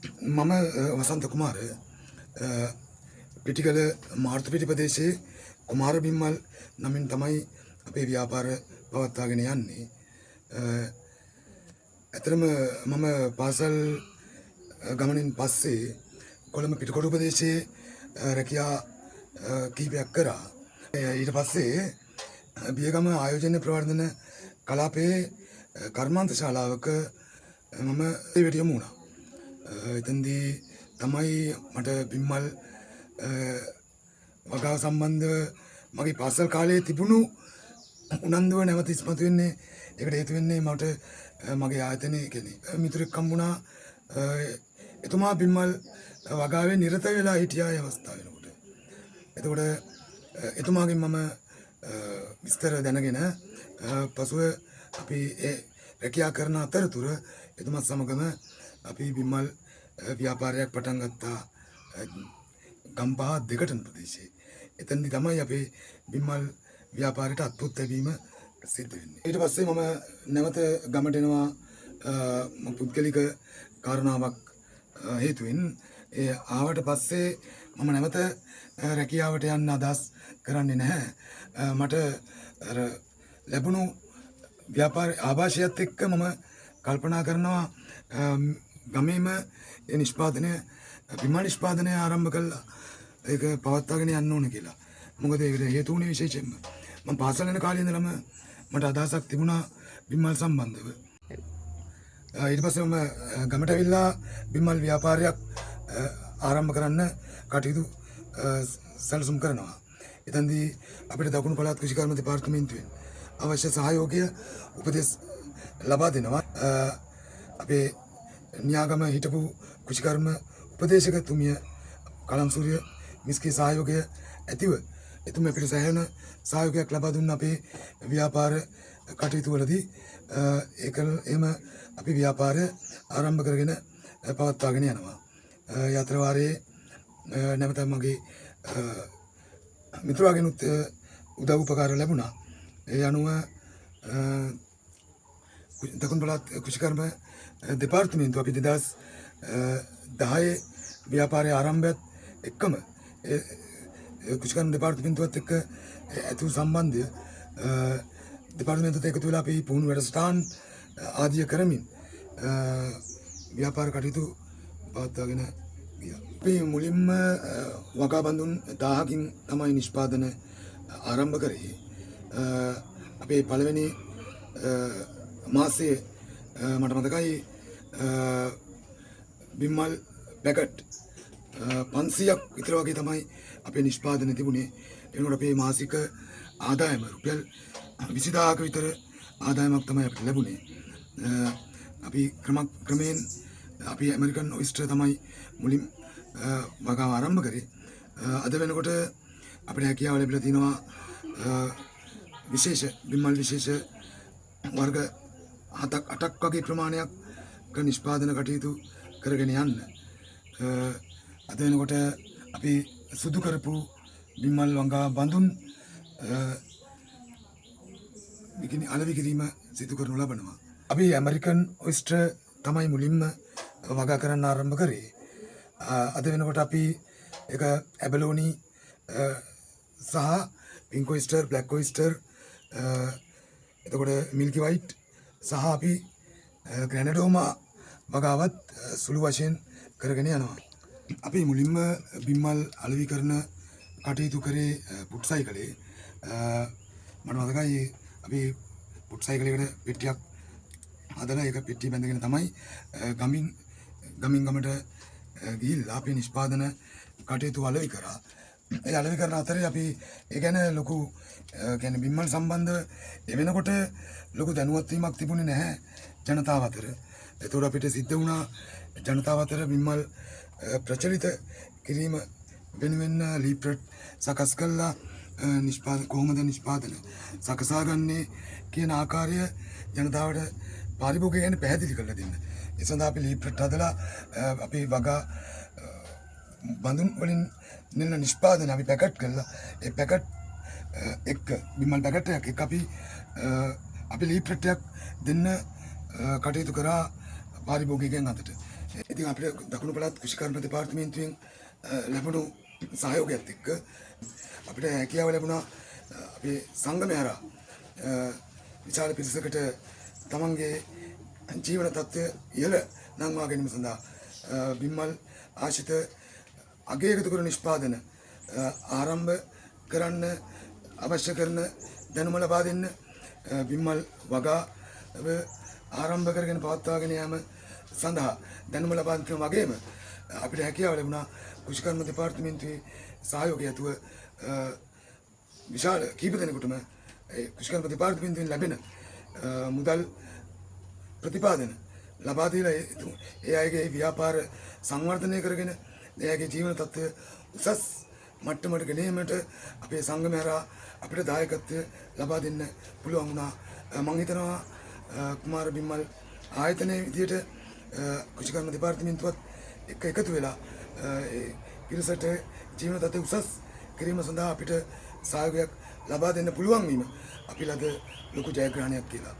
මම වසන්ත කුමාර පිටිකල මාර්තපිටි ප්‍රදේශයේ කුමාර බිම්මල් නමින් තමයි අපේ ව්‍යාපාර පවත්වාගෙන යන්නේ. ඇතරම මම පාසල් ගමනින් පස්සේ කොළඹ පිටකොටු ප්‍රදේශයේ රැකියා කීපයක් කරා. ඊට පස්සේ බියගම ආයෝජන ප්‍රවර්ධන කලාපයේ කර්මාන්ත ශාලාවක මම වැඩියම වුණා. එතෙන්දී තමයි මට බිම්මල් වගාව සම්බන්ධව මගේ පාසල් කාලයේ තිබුණු උනන්දුව නැවත ඉස්මතු වෙන්නේ. ඒකට හේතු වෙන්නේ මට මගේ ආයතනයේ කෙනෙක් මිතුරෙක් හම්බුණා. එතුමා බිම්මල් වගාවේ නිරත වෙලා හිටියා ඒ අවස්ථාව වෙනකොට. එතකොට එතුමාගෙන් මම විස්තර දැනගෙන පසුව අපි ඒ රැකියා කරන අතරතුර එතුමත් සමගම අපි බිම්මල් ව්‍යාපාරයක් පටන් ගත්තා ගම්පහ දෙකටන ප්‍රදේශයේ. එතනදි තමයි අපේ බිම්මල් ව්‍යාපාරයට අත්පොත් ලැබීම සිද්ධ වෙන්නේ. ඊට පස්සේ මම නැවත ගමට එනවා පුද්ගලික කාරණාවක් හේතුවෙන්. ඒ ආවට පස්සේ මම නැවත රැකියාවට යන්න අදහස් කරන්නේ නැහැ. මට ලැබුණු ව්‍යාපාර ආభాෂයත් එක්ක මම කල්පනා කරනවා ගමේම ඒ නිෂ්පාදනය බිම්මල් නිෂ්පාදනය ආරම්භ කළා ඒක පවත්වාගෙන යන්න ඕන කියලා. මොකද ඒකට හේතු වුණේ විශේෂයෙන්ම මම පාසල් යන කාලේ ඉඳලම මට අදහසක් තිබුණා බිම්මල් සම්බන්ධව. ඊට පස්සේ මම ගමට ඇවිල්ලා බිම්මල් ව්‍යාපාරයක් ආරම්භ කරන්න කටයුතු සැලසුම් කරනවා. එතෙන්දී අපිට දකුණු පළාත් කෘෂිකර්ම දෙපාර්තමේන්තුවෙන් අවශ්‍ය සහයෝගය උපදෙස් ලබා දෙනවා. අපේ න්‍යාගම හිටපු කෘෂිකර්ම උපදේශකතුමිය කලම්සූරිය මිස්කේ සහයෝගය ඇතිව එතුමිය අපිට සෑහෙන සහයෝගයක් ලබා දුන්න අපේ ව්‍යාපාර කටයුතු වලදී. එහෙම අපි ව්‍යාපාරය ආරම්භ කරගෙන පවත්වාගෙන යනවා. යතර වාරයේ නැවත මගේ මිතුරාගෙනුත් උදව් උපකාර ලැබුණා. ඒ අනුව දකුණු පළාත් කෘෂිකර්ම දෙපාර්තමේන්තුව අපි 2010 ව්‍යාපාරයේ ආරම්භයත් එක්කම කෘෂිකර්ම දෙපාර්තමේන්තුවත් එක්ක ඇති වූ සම්බන්ධය දෙපාර්තමේන්තුවත් එකතු වෙලා අපි පුහුණු වැඩසටහන් ආදිය කරමින් ව්‍යාපාර කටයුතු පවත්වාගෙන ගියා. අපි මුලින්ම වගා බඳුන් 1000කින් තමයි නිෂ්පාදන ආරම්භ කරේ. අපේ පළවෙනි මාසයේ මට මතකයි බිම්මල් පැකට් 500ක් විතර වගේ තමයි අපේ නිෂ්පාදන තිබුණේ. එනකොට අපේ මාසික ආදායම රුපියල් 20000ක විතර ආදායමක් තමයි අපිට ලැබුණේ. අපි ක්‍රමයෙන් අපි ඇමරිකන් ඔයිස්ටර් තමයි මුලින් වගාව ආරම්භ කරේ. අද වෙනකොට අපිට හැකියාව ලැබිලා තිනවා විශේෂ බිම්මල් විශේෂ වර්ග 7-8ක් වගේ ප්‍රමාණයක් නිෂ්පාදන කටයුතු කරගෙන යන්න. අද වෙනකොට අපි සුදු කරපු බිම්මල් වංගා බඳුන් අලෙවි කිරීම සිදු කරනු ලබනවා. අපි ඇමරිකන් ඔයිස්ටර් තමයි මුලින්ම වගා කරන්න ආරම්භ කරේ. අද වෙනකොට අපි ඒක ඇබලෝනි සහ පින්ක් ඔයිස්ටර්, බ්ලැක් ඔයිස්ටර්, එතකොට මිල්කි වයිට් සහ අපි ග්‍රැනඩෝමා වගාවත් සුළු වශයෙන් කරගෙන යනවා. අපි මුලින්ම බිම්මල් අලෙවි කරන කටයුතු කරේ පුට් සයිකලේ. මට මතකයි අපි පුට් සයිකලයකට පෙට්ටියක් හදලා ඒක පෙට්ටිය බැඳගෙන තමයි ගමින් ගමට ගිහිල්ලා අපි නිෂ්පාදන කටයුතු අලෙවි කරා. ඒ අලෙවි කරන අතරේ අපි ඒ ගැන ලොකු කියන්නේ බිම්මල් සම්බන්ධව එවෙනකොට ලොකු දැනුවත් වීමක් තිබුණේ නැහැ ජනතාව අතර. ඒතකොට අපිට සිද්ධ වුණා ජනතාව අතර බිම්මල් ප්‍රචලිත කිරීම වෙනුවෙන් ලීප්ලට් සකස් කළා. කොහොමද නිෂ්පාදන සකසා ගන්නේ කියන ආකාරය ජනතාවට පාරිභෝගිකයන් ගැන පැහැදිලි කරලා දෙන්න. ඒ සඳහා අපි ලීප්ලට් හදලා අපි වගා බඳුන් වලින් නෙන්න නිෂ්පාදන අපි පැකට් කළා. ඒ පැකට් එක්ක බිම්මල් පැකට් එකක් එක්ක අපි ලීප්ලට් එකක් දෙන්න කටයුතු කරා පාරිභෝගිකයන් අතට. ඉතින් අපිට දකුණු පළාත් කෘෂිකර්ම දෙපාර්තමේන්තුවෙන් ලැබුණු සහයෝගයත් එක්ක අපිට හැකියාව ලැබුණා අපේ සංගමය හරහා විශාල පිරිසකට තමන්ගේ ජීවන තත්ත්වය ඉහළ නංවා ගැනීම සඳහා බිම්මල් ආශ්‍රිත අගයකතු කරන නිෂ්පාදන ආරම්භ කරන්න අවශ්‍ය කරන දැනුම ලබා දෙන්න බිම්මල් වගා ආරම්භ කරගෙන පවත්වාගෙන යාම සඳහා දැනුම ලබා දෙන වගේම අපිට හැකියාව ලැබුණා කෘෂිකර්ම දෙපාර්තමේන්තුවේ සහයෝගය ඇතුව විශාල කීප දෙනෙකුටම කෘෂිකර්ම දෙපාර්තමේන්තුවෙන් ලැබෙන මුදල් ප්‍රතිපාදන ලබා දීලා ඒ අයගේ ව්‍යාපාර සංවර්ධනය කරගෙන ඒ අයගේ ජීවන තත්ත්වය උසස් මට්ටමට ගෙනීමට අපේ සංගමය හරහා අපිට දායකත්වය ලබා දෙන්න පුළුවන් වුණා. මම හිතනවා කුමාර බිම්මල් ආයතනයේ විදියට කෘෂිකර්ම දෙපාර්තමේන්තුවත් එක්ක එකතු වෙලා පිරිසට ජීවන තත්ත්වය උසස් කිරීම සඳහා අපිට සහයෝගයක් ලබා දෙන්න පුළුවන් වීම අපි ලද ලොකු ජයග්‍රහණයක් කියලා.